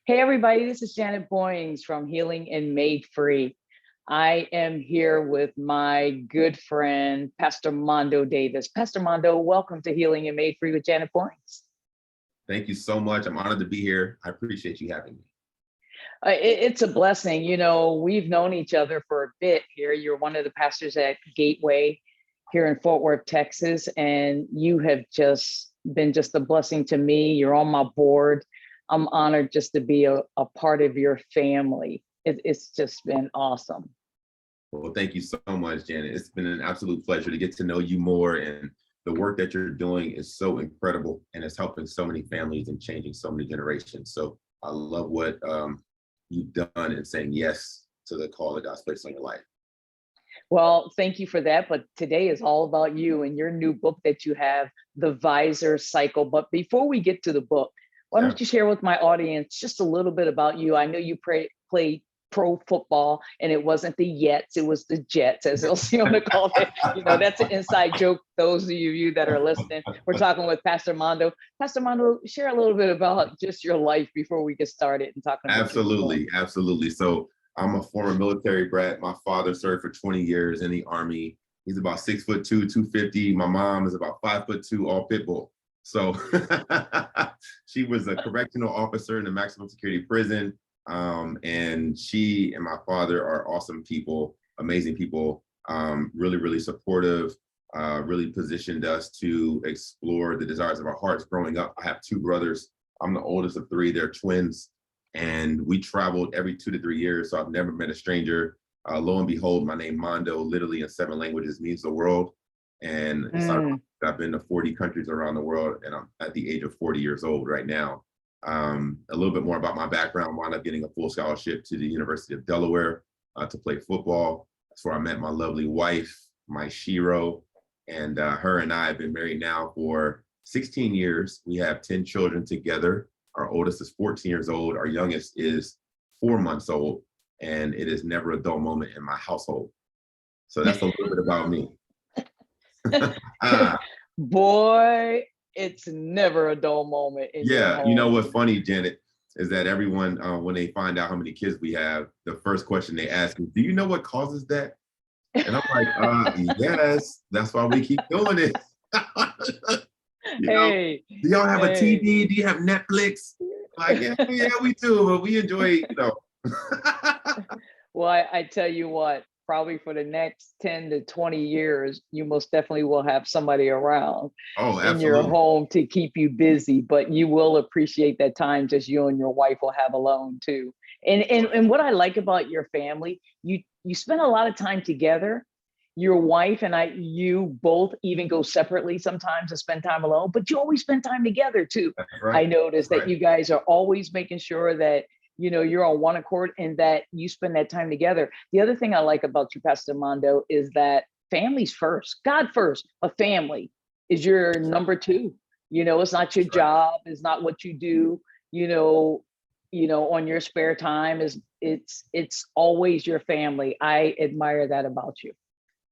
Hey, everybody, this is Janet Boynes from Healing and Made Free. I am here with my good friend, Pastor Mondoe Davis. Pastor Mondoe, welcome to Healing and Made Free with Janet Boynes. Thank you so much. I'm honored to be here. I appreciate you having me. It's a blessing. You know, we've known each other for a bit here. You're one of the pastors at Gateway here in Fort Worth, Texas, and you have just been just a blessing to me. You're on my board. I'm honored just to be a part of your family. It's just been awesome. Well, thank you so much, Janet. It's been an absolute pleasure to get to know you more. And the work that you're doing is so incredible, and it's helping so many families and changing so many generations. So I love what you've done in saying yes to the call that God's placed on your life. Well, thank you for that. But today is all about you and your new book that you have, The V.I.S.O.R Cycle. But before we get to the book, why don't you share with my audience just a little bit about you? I know you played pro football, and it wasn't the Yets, it was the Jets, as Elciona called it. You know, that's an inside joke, those of you that are listening. We're talking with Pastor Mondoe. Pastor Mondoe, share a little bit about just your life before we get started and talking about Absolutely. So I'm a former military brat. My father served for 20 years in the Army. He's about 6'2", 250. My mom is about 5'2", all pit bull. So she was a correctional officer in the maximum security prison. And she and my father are awesome people, amazing people, really supportive, really positioned us to explore the desires of our hearts growing up. I have two brothers. I'm the oldest of three. They're twins. And we traveled every 2 to 3 years. So I've never met a stranger. Lo and behold, my name Mondoe, literally in 7 languages, means the world. And I've been to 40 countries around the world, and I'm at the age of 40 years old right now. A little bit more about my background. Wound up getting a full scholarship to the University of Delaware to play football. That's where I met my lovely wife, my Shiro, and her and I have been married now for 16 years. We have 10 children together. Our oldest is 14 years old. Our youngest is 4 months old, and it is never a dull moment in my household. So that's a little bit about me. Boy, it's never a dull moment in your home. You know what's funny, Janet, is that everyone, when they find out how many kids we have, the first question they ask is, do you know what causes that? And I'm like, yes, that's why we keep doing it. Do y'all have a TV? Do you have Netflix? Like, yeah, we do, but we enjoy, Well, I tell you what, probably for the next 10 to 20 years, you most definitely will have somebody around in your home to keep you busy, but you will appreciate that time just you and your wife will have alone too. And what I like about your family, you spend a lot of time together. Your wife and you both even go separately sometimes and spend time alone, but you always spend time together too. Right. I noticed that you guys are always making sure that you're on one accord and that you spend that time together. The other thing I like about you, Pastor Mondoe, is that family's first, God first, a family is your number two. It's not your job, it's not what you do, on your spare time. It's always your family. I admire that about you.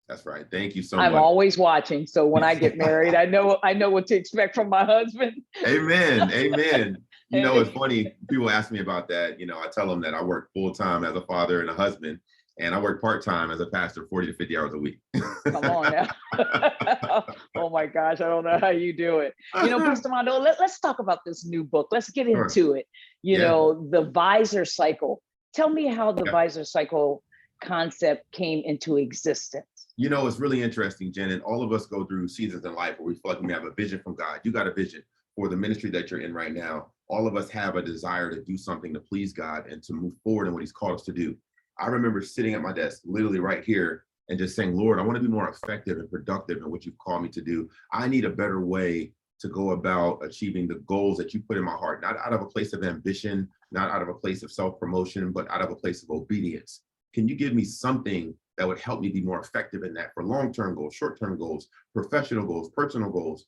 That's right. Thank you so much. I'm always watching. So when I get married, I know what to expect from my husband. Amen. It's funny. People ask me about that. I tell them that I work full time as a father and a husband, and I work part time as a pastor, 40 to 50 hours a week. Come on now. Oh my gosh. I don't know how you do it. Pastor Mondoe, let's talk about this new book. Let's get into it. The V.I.S.O.R cycle. Tell me how the V.I.S.O.R cycle concept came into existence. It's really interesting, Jen, and all of us go through seasons in life where we feel like we have a vision from God. You got a vision for the ministry that you're in right now. All of us have a desire to do something to please God and to move forward in what he's called us to do. I remember sitting at my desk, literally right here, and just saying, Lord, I want to be more effective and productive in what you've called me to do. I need a better way to go about achieving the goals that you put in my heart, not out of a place of ambition, not out of a place of self-promotion, but out of a place of obedience. Can you give me something that would help me be more effective in that for long-term goals, short-term goals, professional goals, personal goals,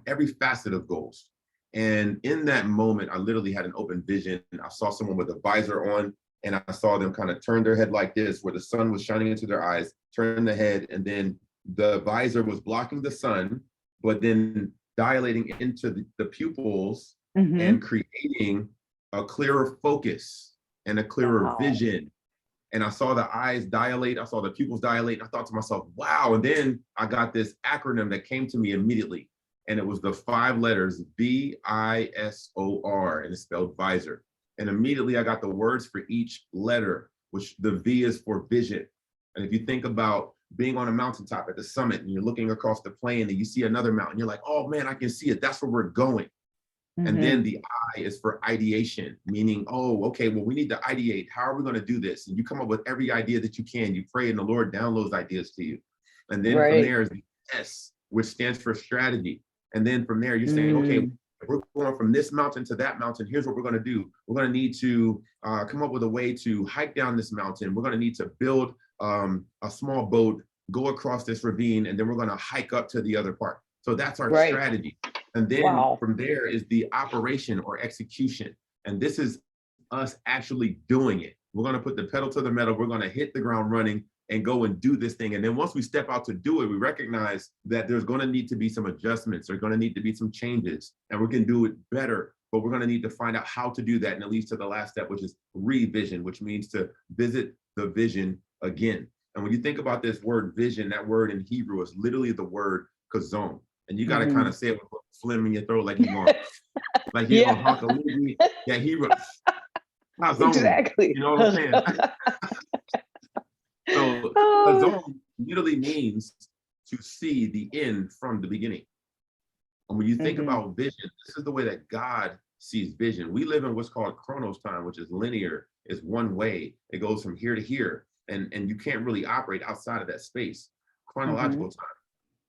every facet of goals? And in that moment, I literally had an open vision. I saw someone with a visor on, and I saw them kind of turn their head like this, where the sun was shining into their eyes, turn the head, and then the visor was blocking the sun, but then dilating into the pupils and creating a clearer focus, and a clearer vision. And I saw the eyes dilate, I saw the pupils dilate, and I thought to myself, wow. And then I got this acronym that came to me immediately. And it was the 5 letters V.I.S.O.R, and it's spelled visor. And immediately I got the words for each letter, which the V is for vision. And if you think about being on a mountaintop at the summit and you're looking across the plain and you see another mountain, you're like, oh man, I can see it. That's where we're going. And then the I is for ideation, meaning, oh, okay, well, we need to ideate. How are we going to do this? And you come up with every idea that you can. You pray and the Lord downloads ideas to you. And then from there is the S, which stands for strategy. And then from there, you're saying, okay, we're going from this mountain to that mountain. Here's what we're going to do. We're going to need to come up with a way to hike down this mountain. We're going to need to build a small boat, go across this ravine, and then we're going to hike up to the other part. So that's our strategy. And then from there is the operation or execution. And this is us actually doing it. We're going to put the pedal to the metal. We're going to hit the ground running and go and do this thing. And then once we step out to do it, we recognize that there's going to need to be some adjustments. There's going to need to be some changes, and we can do it better. But we're going to need to find out how to do that. And it leads to the last step, which is revision, which means to visit the vision again. And when you think about this word vision, that word in Hebrew is literally the word kazon. And you got to kind of say it with a phlegm in your throat, like you're going, like you're going to honk a little bit. Yeah, Hebrew. Exactly. You know what I'm saying? So kazon literally means to see the end from the beginning. And when you think about vision, this is the way that God sees vision. We live in what's called chronos time, which is linear, is one way. It goes from here to here. And you can't really operate outside of that space, chronological time.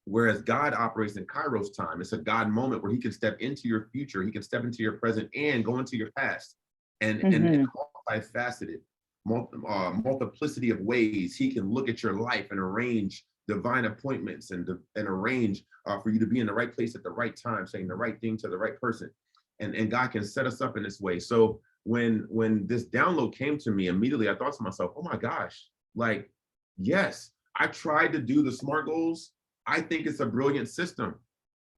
Whereas God operates in Kairos time. It's a God moment where he can step into your future, he can step into your present and go into your past. And multifaceted, multiplicity of ways he can look at your life and arrange divine appointments and arrange for you to be in the right place at the right time, saying the right thing to the right person. And God can set us up in this way. So when this download came to me, immediately I thought to myself, oh my gosh, like, yes, I tried to do the SMART goals. I think it's a brilliant system.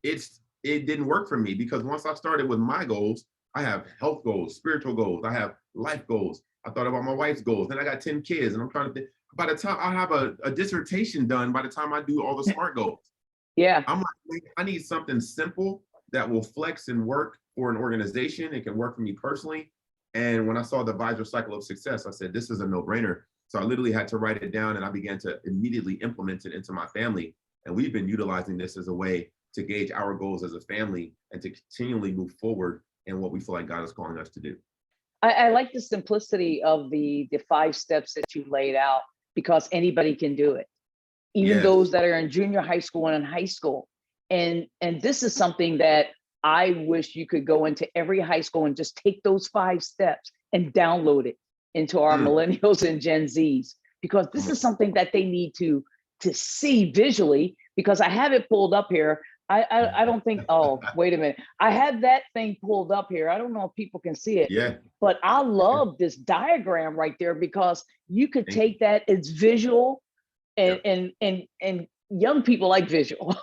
It didn't work for me because once I started with my goals, I have health goals, spiritual goals, I have life goals. I thought about my wife's goals. Then I got 10 kids and I'm trying to think, by the time I have a dissertation done, by the time I do all the SMART goals. Yeah. I'm like, I need something simple that will flex and work for an organization. It can work for me personally. And when I saw the V.I.S.O.R cycle of success, I said, this is a no-brainer. So I literally had to write it down and I began to immediately implement it into my family. And we've been utilizing this as a way to gauge our goals as a family and to continually move forward in what we feel like God is calling us to do. I like the simplicity of the 5 steps that you laid out, because anybody can do it, even those that are in junior high school and in high school. And this is something that I wish you could go into every high school and just take those 5 steps and download it into our millennials and Gen Zs, because this is something that they need to see visually, because I have it pulled up here. I don't think, oh, wait a minute. I have that thing pulled up here. I don't know if people can see it. Yeah. But I love this diagram right there, because you could take that, it's visual, and young people like visual,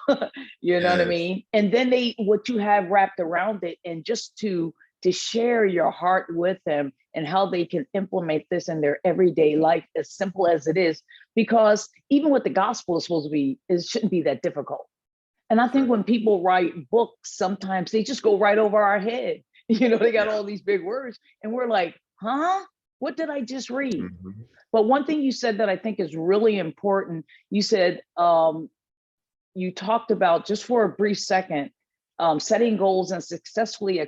you know what I mean? And then what you have wrapped around it, and just to share your heart with them and how they can implement this in their everyday life, as simple as it is, because even what the gospel is supposed to be, it shouldn't be that difficult. And I think when people write books, sometimes they just go right over our head. You know, they got all these big words and we're like, huh? What did I just read? But one thing you said that I think is really important, you said, you talked about, just for a brief second, setting goals and successfully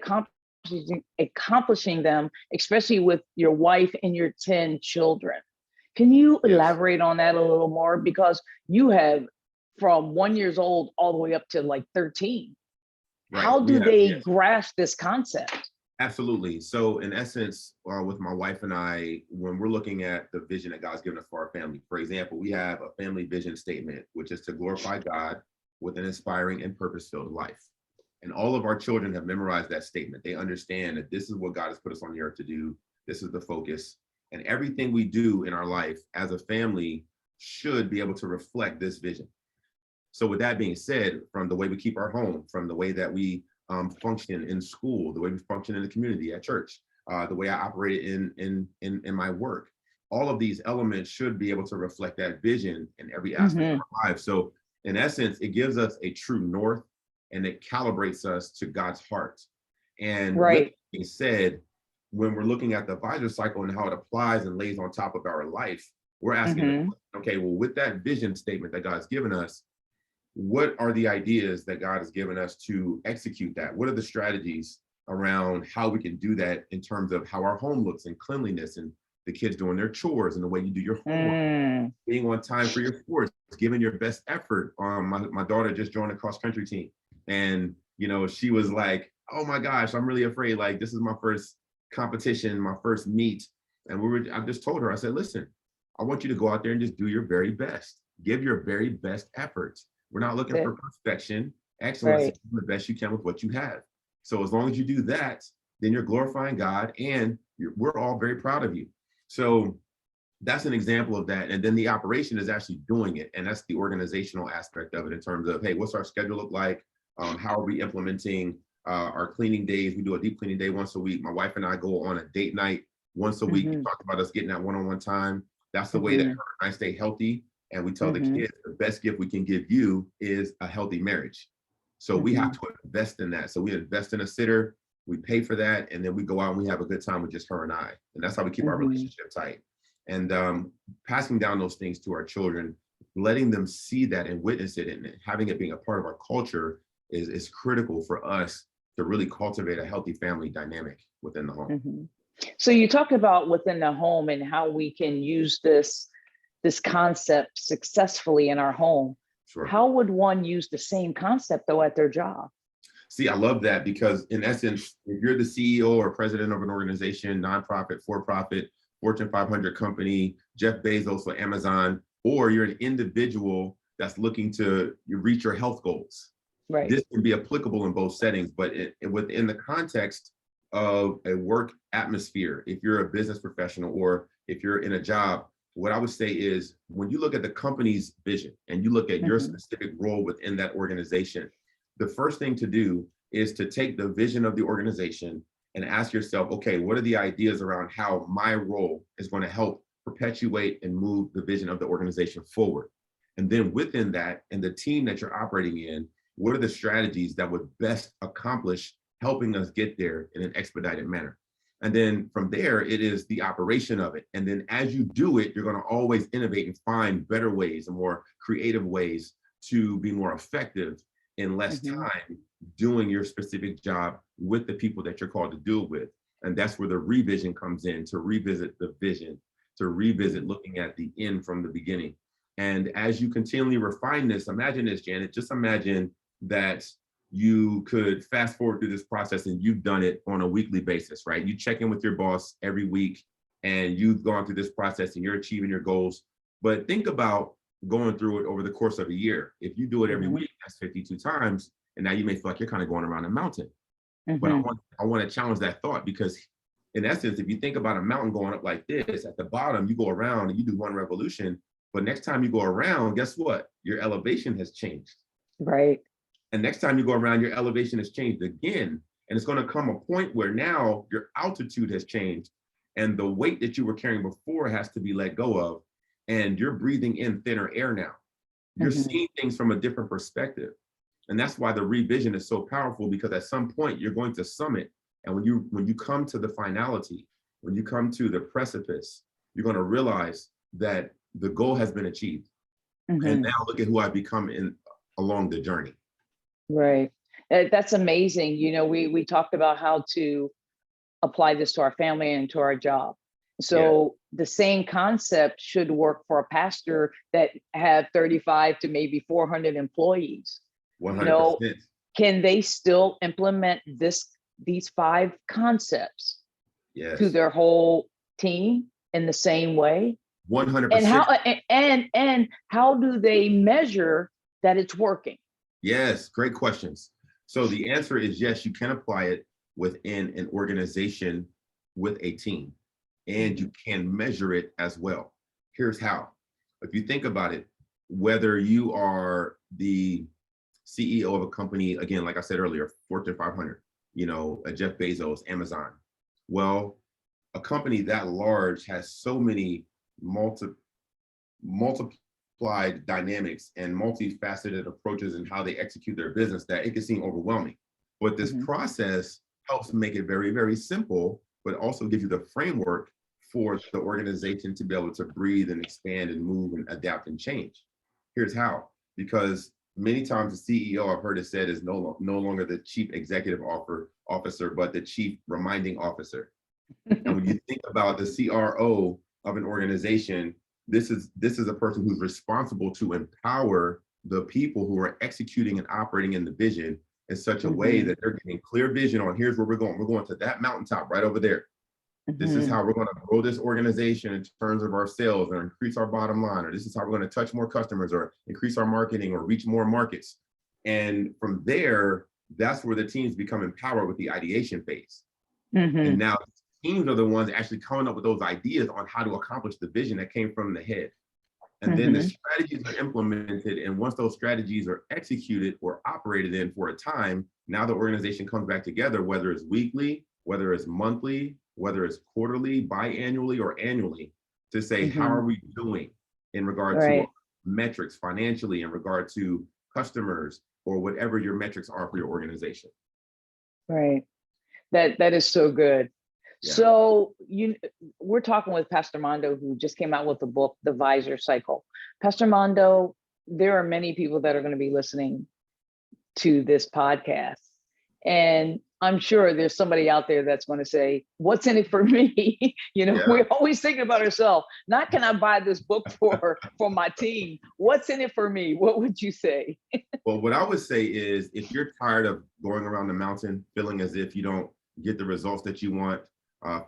accomplishing them, especially with your wife and your 10 children. Can you elaborate on that a little more? Because you have from 1 year old all the way up to like 13. Right. How do they grasp this concept? Absolutely. So in essence, with my wife and I, when we're looking at the vision that God's given us for our family, for example, we have a family vision statement, which is to glorify God with an inspiring and purpose-filled life. And all of our children have memorized that statement. They understand that this is what God has put us on the earth to do. This is the focus. And everything we do in our life as a family should be able to reflect this vision. So with that being said, from the way we keep our home, from the way that we function in school, the way we function in the community, at church, the way I operate in my work. All of these elements should be able to reflect that vision in every aspect of our lives. So in essence, it gives us a true north, and it calibrates us to God's heart. And with that being said, when we're looking at the V.I.S.O.R cycle and how it applies and lays on top of our life, we're asking, okay, well, with that vision statement that God's given us, what are the ideas that God has given us to execute that? What are the strategies around how we can do that in terms of how our home looks and cleanliness and the kids doing their chores and the way you do your homework, being on time for your sports, giving your best effort. My daughter just joined a cross country team, and she was like, oh my gosh, I'm really afraid. Like, this is my first competition, my first meet. And I just told her, I said, listen, I want you to go out there and just do your very best. Give your very best efforts. We're not looking for perfection. Excellence is the best you can with what you have. So as long as you do that, then you're glorifying God, and we're all very proud of you. So that's an example of that. And then the operation is actually doing it. And that's the organizational aspect of it in terms of, hey, what's our schedule look like? How are we implementing our cleaning days? We do a deep cleaning day once a week. My wife and I go on a date night once a week. We talk about us getting that one-on-one time. That's the way that her and I stay healthy. And we tell the kids, the best gift we can give you is a healthy marriage. So we have to invest in that. So we invest in a sitter, we pay for that, and then we go out and we have a good time with just her and I. And that's how we keep our relationship tight. And passing down those things to our children, letting them see that and witness it, and having it being a part of our culture is critical for us to really cultivate a healthy family dynamic within the home. So you talked about within the home and how we can use this concept successfully in our home. Sure. How would one use the same concept though at their job? See, I love that, because in essence, if you're the CEO or president of an organization, nonprofit, for-profit, Fortune 500 company, Jeff Bezos for Amazon, or you're an individual that's looking to reach your health goals, this can be applicable in both settings, but within the context of a work atmosphere, if you're a business professional or if you're in a job, what I would say is, when you look at the company's vision and you look at your specific role within that organization, the first thing to do is to take the vision of the organization and ask yourself, okay, what are the ideas around how my role is going to help perpetuate and move the vision of the organization forward? And then within that, and the team that you're operating in, what are the strategies that would best accomplish helping us get there in an expedited manner? And then from there, it is the operation of it. And then as you do it, you're going to always innovate and find better ways and more creative ways to be more effective in less time doing your specific job with the people that you're called to do it with. And that's where the revision comes in, to revisit the vision, to revisit looking at the end from the beginning. And as you continually refine this, imagine this, Janet, just imagine that you could fast forward through this process and you've done it on a weekly basis, right? You check in with your boss every week and you've gone through this process and you're achieving your goals. But think about going through it over the course of a year. If you do it every week, that's 52 times. And now you may feel like you're kind of going around a mountain. But I want to challenge that thought, because in essence, if you think about a mountain going up like this, at the bottom, you go around and you do one revolution. But next time you go around, guess what? Your elevation has changed. Right. And next time you go around, your elevation has changed again. And it's going to come a point where now your altitude has changed and the weight that you were carrying before has to be let go of. And you're breathing in thinner air now. You're seeing things from a different perspective. And that's why the revision is so powerful, because at some point you're going to summit. And when you come to the finality, when you come to the precipice, you're going to realize that the goal has been achieved. And now look at who I've become along the journey. Right. That's amazing. You know, we talked about how to apply this to our family and to our job. So the same concept should work for a pastor that have 35 to maybe 400 employees. 100%. You know, can they still implement these 5 concepts to their whole team in the same way? 100%. And how do they measure that it's working? Yes, great questions. So the answer is yes, you can apply it within an organization with a team, and you can measure it as well. Here's how. If you think about it, whether you are the CEO of a company, again, like I said earlier, Fortune 500, you know, a Jeff Bezos, Amazon, Well, a company that large has so many multiplied dynamics and multifaceted approaches in how they execute their business that it can seem overwhelming. But this process helps make it very, very simple, but also gives you the framework for the organization to be able to breathe and expand and move and adapt and change. Here's how. Because many times the CEO, I've heard it said, is no longer the chief executive officer, but the chief reminding officer. And when you think about the CRO of an organization, this is a person who's responsible to empower the people who are executing and operating in the vision in such a way that they're getting clear vision on, here's where we're going. We're going to that mountaintop right over there. This is how we're going to grow this organization in terms of our sales or increase our bottom line, or this is how we're going to touch more customers or increase our marketing or reach more markets. And from there, that's where the teams become empowered with the ideation phase. And now teams are the ones actually coming up with those ideas on how to accomplish the vision that came from the head. And then the strategies are implemented. And once those strategies are executed or operated in for a time, now the organization comes back together, whether it's weekly, whether it's monthly, whether it's quarterly, biannually, or annually, to say, how are we doing in regard to metrics financially, in regard to customers, or whatever your metrics are for your organization. Right. That is so good. Yeah. So we're talking with Pastor Mondoe, who just came out with the book, The V.I.S.O.R Cycle. Pastor Mondoe, there are many people that are going to be listening to this podcast. And I'm sure there's somebody out there that's going to say, what's in it for me? We're always thinking about ourselves. Not can I buy this book for my team? What's in it for me? What would you say? Well, what I would say is, if you're tired of going around the mountain, feeling as if you don't get the results that you want,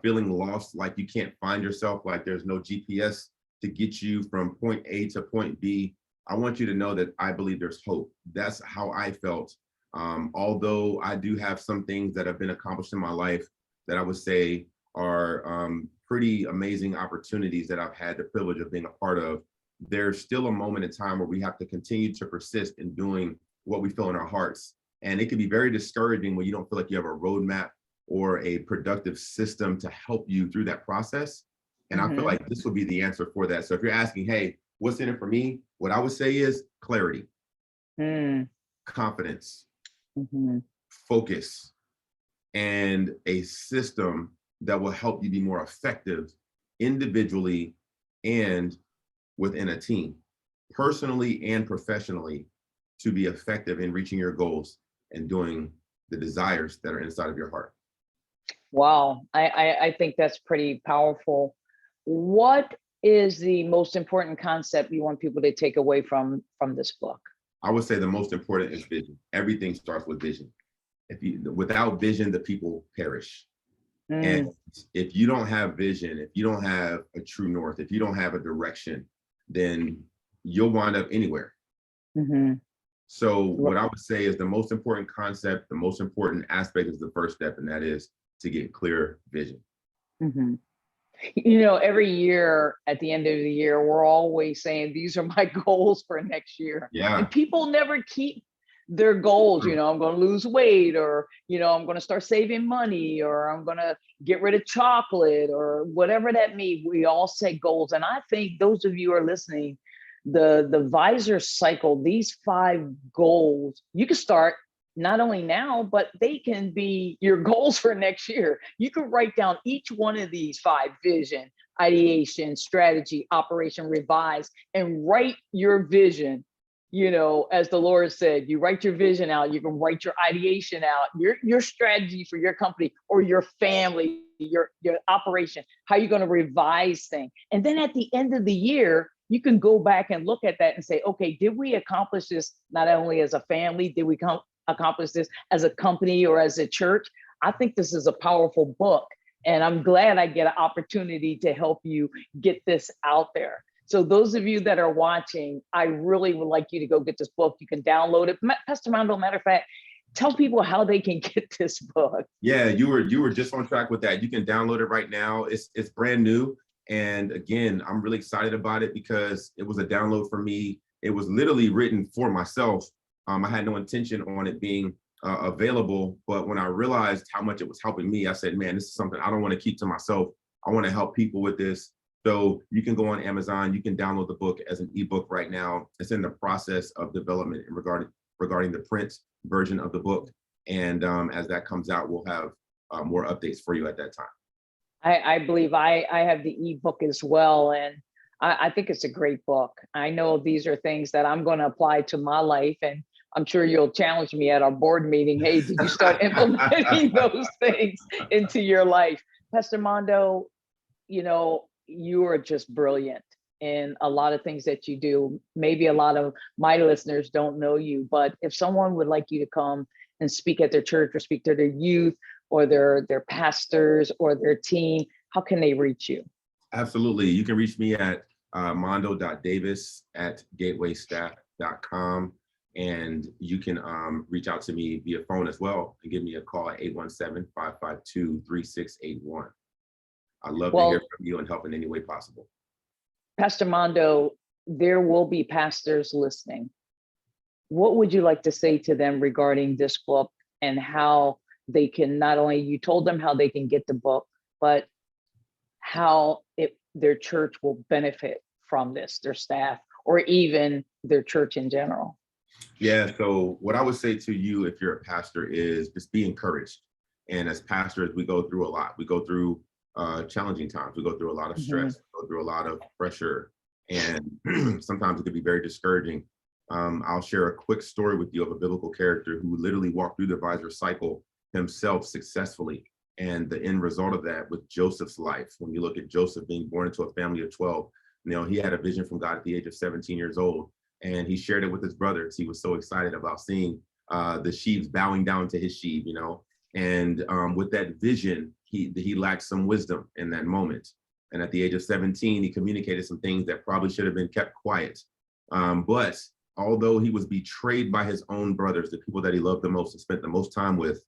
feeling lost, like you can't find yourself, like there's no GPS to get you from point A to point B, I want you to know that I believe there's hope. That's how I felt. Although I do have some things that have been accomplished in my life that I would say are pretty amazing opportunities that I've had the privilege of being a part of, there's still a moment in time where we have to continue to persist in doing what we feel in our hearts. And it can be very discouraging when you don't feel like you have a roadmap or a productive system to help you through that process. And I feel like this would be the answer for that. So if you're asking, hey, what's in it for me? What I would say is clarity, confidence, focus, and a system that will help you be more effective individually and within a team, personally and professionally, to be effective in reaching your goals and doing the desires that are inside of your heart. Wow, I think that's pretty powerful. What is the most important concept you want people to take away from this book? I would say the most important is vision. Everything starts with vision. Without vision, the people perish. And if you don't have vision, if you don't have a true north, if you don't have a direction, then you'll wind up anywhere. So what I would say is the most important concept, the most important aspect is the first step, and that is to get clear vision. Every year at the end of the year, we're always saying, these are my goals for next year. Yeah. And people never keep their goals. I'm going to lose weight, or, I'm going to start saving money, or I'm going to get rid of chocolate, or whatever that means. We all set goals. And I think those of you who are listening, the V.I.S.O.R cycle, these 5 goals, you can start not only now, but they can be your goals for next year. You can write down each one of these 5: vision, ideation, strategy, operation, revise, and write your vision. As the Lord said, you write your vision out, you can write your ideation out, your strategy for your company or your family, your operation, how you're going to revise things. And then at the end of the year, you can go back and look at that and say, okay, did we accomplish this not only as a family, did we accomplish this as a company or as a church? I think this is a powerful book, and I'm glad I get an opportunity to help you get this out there. So those of you that are watching, I really would like you to go get this book. You can download it. Pastor Mondoe, matter of fact, tell people how they can get this book. Yeah, you were just on track with that. You can download it right now. It's brand new. And again, I'm really excited about it because it was a download for me. It was literally written for myself. I had no intention on it being available. But when I realized how much it was helping me, I said, man, this is something I don't want to keep to myself. I want to help people with this. So you can go on Amazon, you can download the book as an ebook right now. It's in the process of development in regarding the print version of the book. And as that comes out, we'll have more updates for you at that time. I believe I have the ebook as well. And I think it's a great book. I know these are things that I'm going to apply to my life. And I'm sure you'll challenge me at our board meeting. Hey, did you start implementing those things into your life? Pastor Mondoe, you know, you are just brilliant in a lot of things that you do. Maybe a lot of my listeners don't know you, but if someone would like you to come and speak at their church or speak to their youth or their pastors or their team, how can they reach you? Absolutely. You can reach me at mondo.davis@gatewaystaff.com. And you can reach out to me via phone as well and give me a call at 817-552-3681. I'd love to hear from you and help in any way possible. Pastor Mondoe, there will be pastors listening. What would you like to say to them regarding this book and how they can not only, you told them how they can get the book, but how their church will benefit from this, their staff, or even their church in general? Yeah, so what I would say to you if you're a pastor is just be encouraged. And as pastors, we go through a lot. We go through challenging times. We go through a lot of stress, we go through a lot of pressure, and sometimes it can be very discouraging. I'll share a quick story with you of a biblical character who literally walked through the V.I.S.O.R cycle himself successfully. And the end result of that with Joseph's life, when you look at Joseph being born into a family of 12, you know, he had a vision from God at the age of 17 years old, and he shared it with his brothers. He was so excited about seeing the sheaves bowing down to his sheep, you know, and with that vision, he lacked some wisdom in that moment. And at the age of 17, he communicated some things that probably should have been kept quiet. But although he was betrayed by his own brothers, the people that he loved the most and spent the most time with,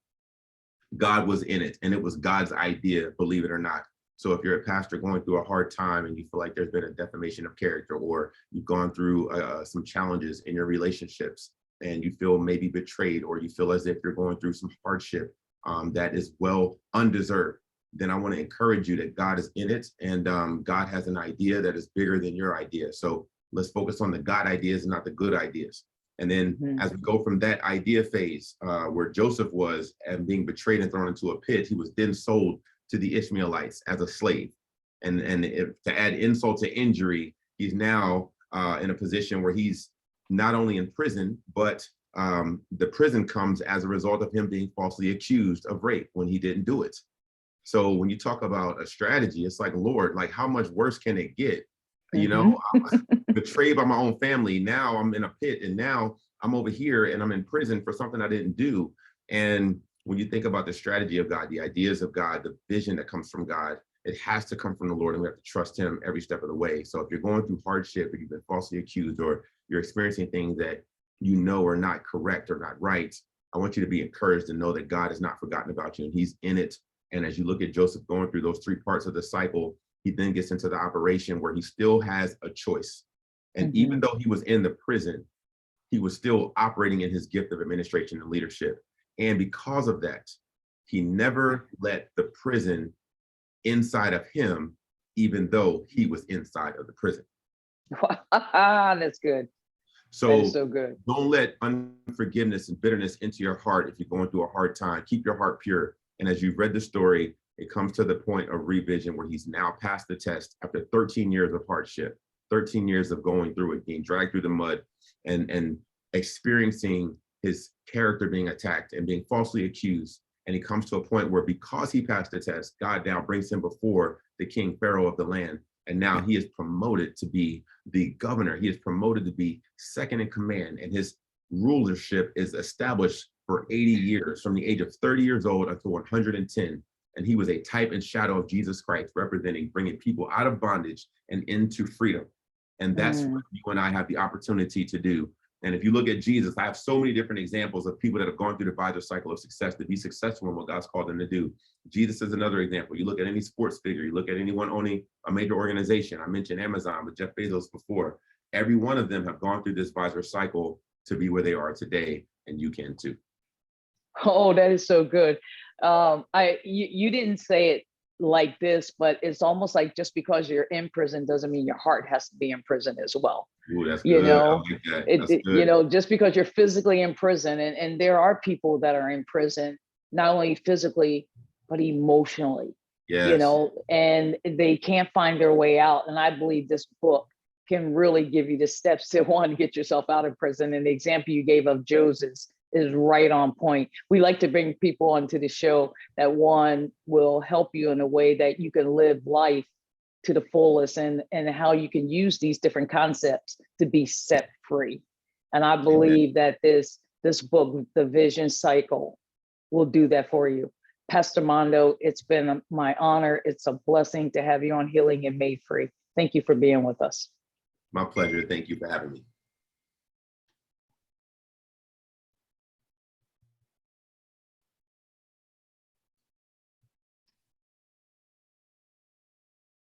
God was in it, and it was God's idea, believe it or not. So if you're a pastor going through a hard time and you feel like there's been a defamation of character, or you've gone through some challenges in your relationships and you feel maybe betrayed, or you feel as if you're going through some hardship that is well undeserved, then I want to encourage you that God is in it, and God has an idea that is bigger than your idea. So let's focus on the God ideas and not the good ideas. And then as we go from that idea phase where Joseph was and being betrayed and thrown into a pit, he was then sold to the Ishmaelites as a slave. And to add insult to injury, he's now in a position where he's not only in prison, but the prison comes as a result of him being falsely accused of rape when he didn't do it. So when you talk about a strategy, it's like, Lord, like how much worse can it get? You know, I'm betrayed by my own family. Now I'm in a pit, and now I'm over here and I'm in prison for something I didn't do. And when you think about the strategy of God, the ideas of God, the vision that comes from God, it has to come from the Lord, and we have to trust him every step of the way. So if you're going through hardship, or you've been falsely accused, or you're experiencing things that you know are not correct or not right, I want you to be encouraged and know that God has not forgotten about you, and he's in it. And as you look at Joseph going through those three parts of the cycle, he then gets into the operation where he still has a choice. And even though he was in the prison, he was still operating in his gift of administration and leadership. And because of that, he never let the prison inside of him, even though he was inside of the prison. That's good. So, that is so good. Don't let unforgiveness and bitterness into your heart if you're going through a hard time. Keep your heart pure. And as you've read the story, it comes to the point of revision where he's now passed the test after 13 years of hardship, 13 years of going through it, being dragged through the mud, and experiencing his character being attacked and being falsely accused. And he comes to a point where, because he passed the test, God now brings him before the king Pharaoh of the land. And now he is promoted to be the governor. He is promoted to be second in command. And his rulership is established for 80 years, from the age of 30 years old until 110. And he was a type and shadow of Jesus Christ, representing bringing people out of bondage and into freedom. And that's what you and I have the opportunity to do. And if you look at Jesus, I have so many different examples of people that have gone through the V.I.S.O.R cycle of success to be successful in what God's called them to do. Jesus is another example. You look at any sports figure, you look at anyone owning a major organization. I mentioned Amazon with Jeff Bezos before. Every one of them have gone through this V.I.S.O.R cycle to be where they are today, and you can too. Oh, that is so good. You didn't say it like this, but it's almost like just because you're in prison doesn't mean your heart has to be in prison as well. Ooh, that's You good. I know, like that. That's you good. know, just because you're physically in prison, and there are people that are in prison, not only physically, but emotionally, you Yes. know, and they can't find their way out. And I believe this book can really give you the steps to one, get yourself out of prison. And the example you gave of Joe's is right on point. We like to bring people onto the show that one will help you in a way that you can live life to the fullest, and how you can use these different concepts to be set free. And I Amen. believe that this book, The Vision Cycle, will do that for you. Pastor Mondoe, it's been my honor. It's a blessing to have you on Healing and Made Free. Thank you for being with us. My pleasure. Thank you for having me.